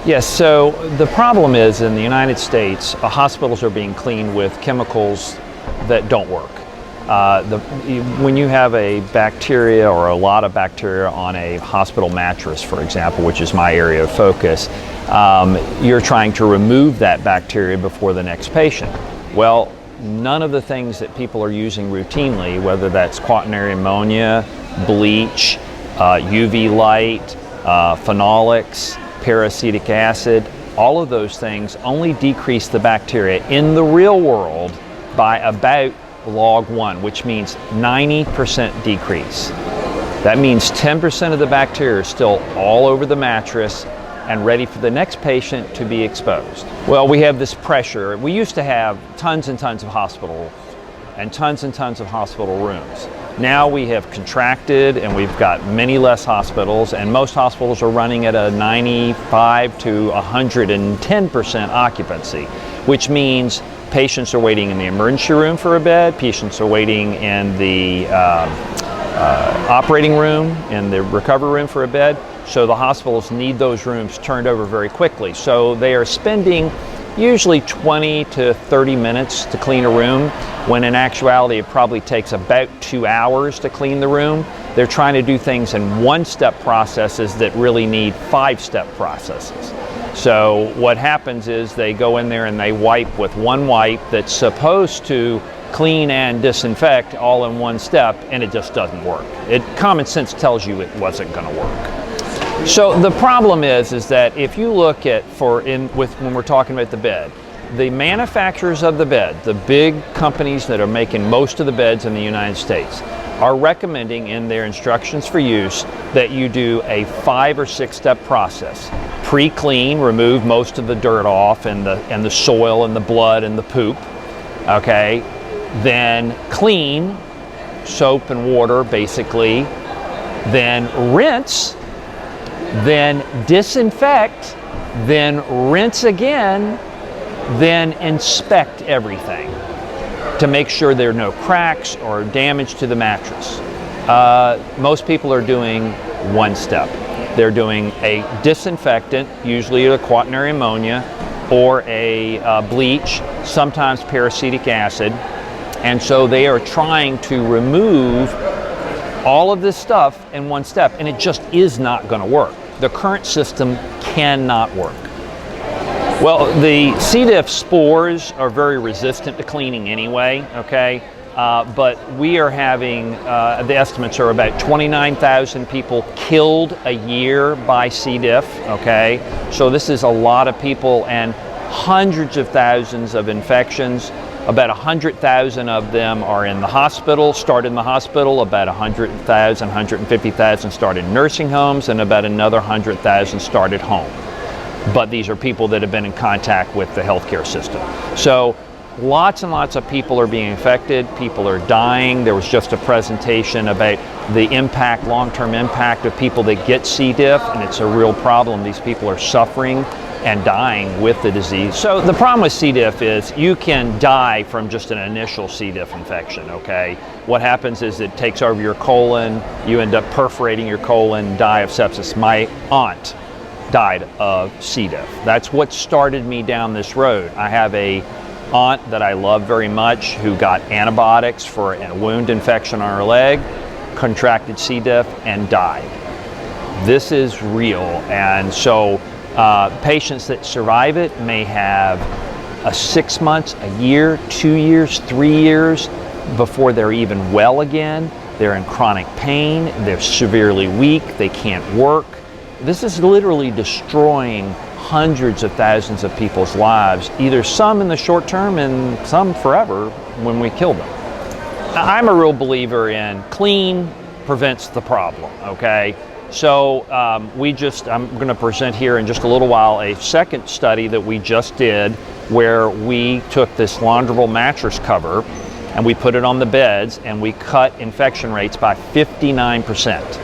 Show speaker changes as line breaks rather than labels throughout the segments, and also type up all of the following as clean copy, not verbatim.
Yes, so the problem is in the United States, hospitals are being cleaned with chemicals that don't work. When you have a bacteria or a lot of bacteria on a hospital mattress, for example, which is my area of focus, you're trying to remove that bacteria before the next patient. Well, none of the things that people are using routinely, whether that's quaternary ammonia, bleach, UV light, phenolics, peracetic acid, all of those things only decrease the bacteria in the real world by about log 1, which means 90% decrease. That means 10% of the bacteria are still all over the mattress and ready for the next patient to be exposed. Well, we have this pressure. We used to have tons and tons of hospitals and tons of hospital rooms. Now we have contracted and we've got many less hospitals, and most hospitals are running at a 95 to 110% occupancy, which means patients are waiting in the emergency room for a bed, patients are waiting in the operating room, in the recovery room for a bed. So the hospitals need those rooms turned over very quickly. So they are spending usually 20 to 30 minutes to clean a room, when in actuality it probably takes about 2 hours to clean the room. They're trying to do things in one-step processes that really need 5-step processes. So what happens is they go in there and they wipe with one wipe that's supposed to clean and disinfect all in one step, and it just doesn't work. Common sense tells you it wasn't going to work. So the problem is that if you look at, when we're talking about the bed, the manufacturers of the bed, the big companies that are making most of the beds in the United States, are recommending in their instructions for use that you do a 5 or 6-step process. Pre-clean, remove most of the dirt off and the soil and the blood and the poop. Okay, then clean, soap and water basically, then rinse, then disinfect, then rinse again, then inspect everything to make sure there are no cracks or damage to the mattress. Most people are doing one step. They're doing a disinfectant, usually a quaternary ammonia or a bleach, sometimes peracetic acid, and so they are trying to remove all of this stuff in one step, and it just is not going to work. The current system cannot work. Well, the C. diff spores are very resistant to cleaning anyway, okay? But we are having, the estimates are about 29,000 people killed a year by C. diff, okay? So this is a lot of people and hundreds of thousands of infections. About 100,000 of them are in the hospital, start in the hospital, about 100,000, 150,000 start in nursing homes, and about another 100,000 start at home. But these are people that have been in contact with the healthcare system. So lots and lots of people are being infected, people are dying. There was just a presentation about the impact, long-term impact of people that get C. diff, and it's a real problem. These people are suffering and dying with the disease. So the problem with C. diff is you can die from just an initial C. diff infection, okay? What happens is it takes over your colon, you end up perforating your colon, die of sepsis. My aunt died of C. diff. That's what started me down this road. I have a aunt that I love very much who got antibiotics for a wound infection on her leg, contracted C. diff, and died. This is real, and so patients that survive it may have 6 months, a year, 2 years, 3 years before they're even well again. They're in chronic pain, they're severely weak, they can't work. This is literally destroying hundreds of thousands of people's lives, either some in the short term and some forever when we kill them. I'm a real believer in clean prevents the problem, okay? So I'm going to present here in just a little while a second study that we just did where we took this launderable mattress cover and we put it on the beds and we cut infection rates by 59%.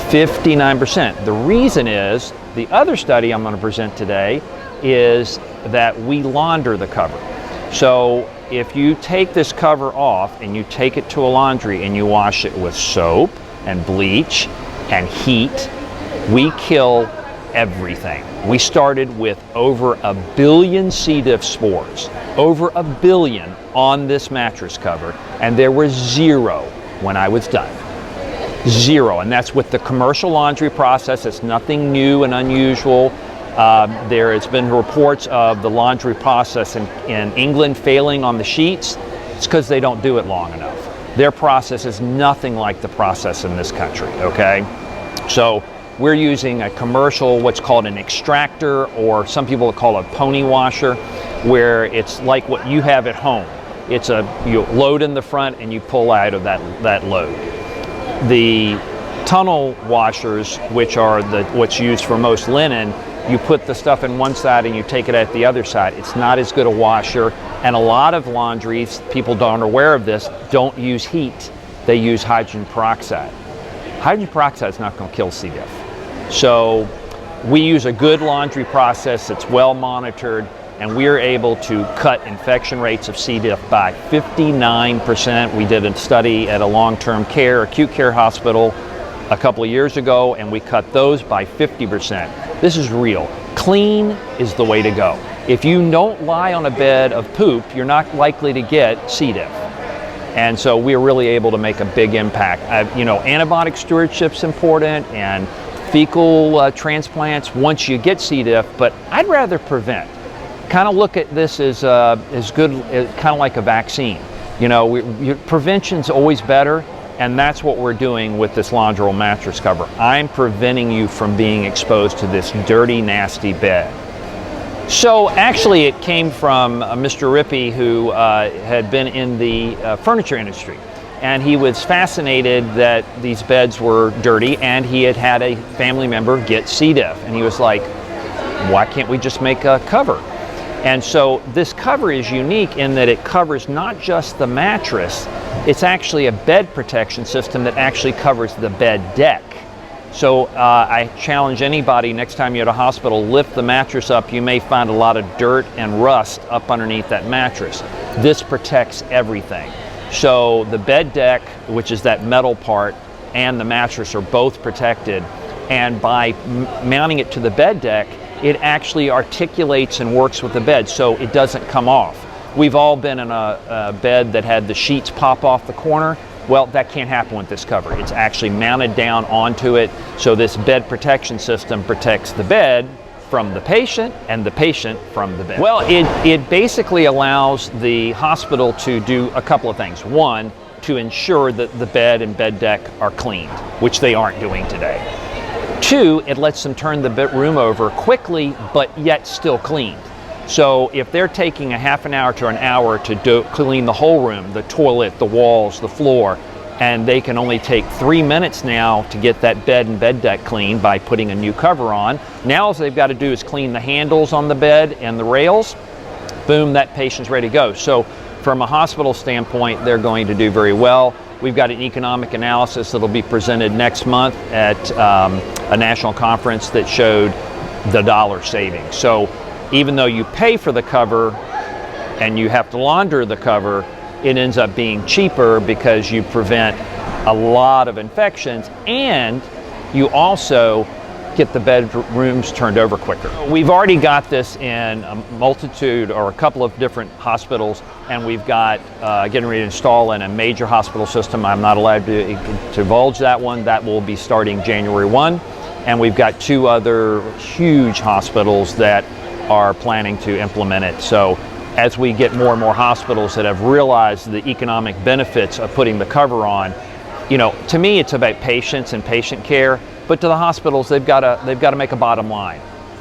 59%. The reason is, the other study I'm going to present today is that we launder the cover. So if you take this cover off and you take it to a laundry and you wash it with soap and bleach and heat, we kill everything. We started with over 1 billion C. diff spores, over 1 billion on this mattress cover, and there were 0 when I was done. 0, and that's with the commercial laundry process. It's nothing new and unusual. There has been reports of the laundry process in England failing on the sheets. It's because they don't do it long enough. Their process is nothing like the process in this country, okay? So we're using a commercial, what's called an extractor, or some people call it a pony washer, where it's like what you have at home. It's you load in the front and you pull out of that load. The tunnel washers, which are what's used for most linen, you put the stuff in one side and you take it at the other side. It's not as good a washer, and a lot of laundries, people aren't aware of this, don't use heat. They use hydrogen peroxide. Hydrogen peroxide is not going to kill C. diff. So we use a good laundry process that's well monitored, and we are able to cut infection rates of C. diff by 59%. We did a study at a long-term care, acute care hospital a couple of years ago, and we cut those by 50%. This is real. Clean is the way to go. If you don't lie on a bed of poop, you're not likely to get C. diff. And so we're really able to make a big impact. Antibiotic stewardship's important, and fecal transplants once you get C. diff, but I'd rather prevent. Kind of look at this as good, kind of like a vaccine. Prevention's always better. And that's what we're doing with this Laundrol mattress cover. I'm preventing you from being exposed to this dirty, nasty bed. So actually it came from Mr. Rippey, who had been in the furniture industry. And he was fascinated that these beds were dirty, and he had had a family member get C. diff. And he was like, why can't we just make a cover? And so this cover is unique in that it covers not just the mattress, it's actually a bed protection system that actually covers the bed deck. So I challenge anybody, next time you're at a hospital, lift the mattress up. You may find a lot of dirt and rust up underneath that mattress. This protects everything. So the bed deck, which is that metal part, and the mattress are both protected. And by mounting it to the bed deck, it actually articulates and works with the bed, so it doesn't come off. We've all been in a bed that had the sheets pop off the corner. Well, that can't happen with this cover. It's actually mounted down onto it, so this bed protection system protects the bed from the patient and the patient from the bed. Well, it basically allows the hospital to do a couple of things. One, to ensure that the bed and bed deck are cleaned, which they aren't doing today. 2, it lets them turn the room over quickly, but yet still cleaned. So if they're taking a half an hour to an hour to clean the whole room, the toilet, the walls, the floor, and they can only take 3 minutes now to get that bed and bed deck clean by putting a new cover on. Now all they've got to do is clean the handles on the bed and the rails. Boom, that patient's ready to go. So from a hospital standpoint, they're going to do very well. We've got an economic analysis that'll be presented next month at a national conference that showed the dollar savings. So even though you pay for the cover and you have to launder the cover, it ends up being cheaper because you prevent a lot of infections, and you also get the bedrooms turned over quicker. We've already got this in a multitude or a couple of different hospitals, and we've got getting ready to install in a major hospital system. I'm not allowed to divulge that one. That will be starting January 1. And we've got 2 other huge hospitals that are planning to implement it. So as we get more and more hospitals that have realized the economic benefits of putting the cover on, to me it's about patients and patient care, but to the hospitals they've got to make a bottom line.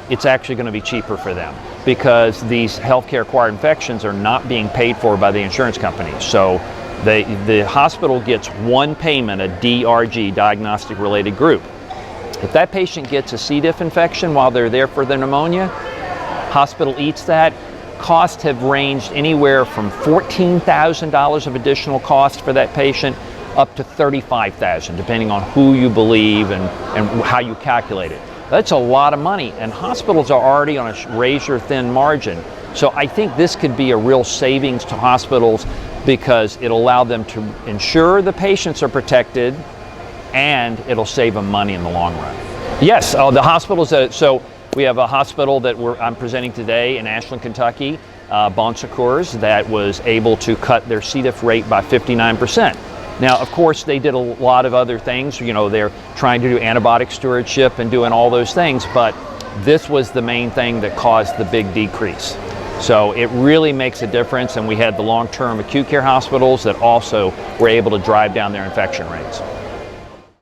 It's actually going to be cheaper for them because these healthcare acquired infections are not being paid for by the insurance companies. So the hospital gets one payment, a DRG, diagnostic related group. If that patient gets a C. diff infection while they're there for their pneumonia, hospital eats that. Costs have ranged anywhere from $14,000 of additional cost for that patient up to $35,000, depending on who you believe and how you calculate it. That's a lot of money, and hospitals are already on a razor-thin margin. So I think this could be a real savings to hospitals because it'll allow them to ensure the patients are protected, and it'll save them money in the long run. Yes, the hospitals so we have a hospital that I'm presenting today in Ashland, Kentucky, Bon Secours, that was able to cut their C. diff rate by 59%. Now, of course, they did a lot of other things. You know, they're trying to do antibiotic stewardship and doing all those things, but this was the main thing that caused the big decrease. So it really makes a difference, and we had the long-term acute care hospitals that also were able to drive down their infection rates.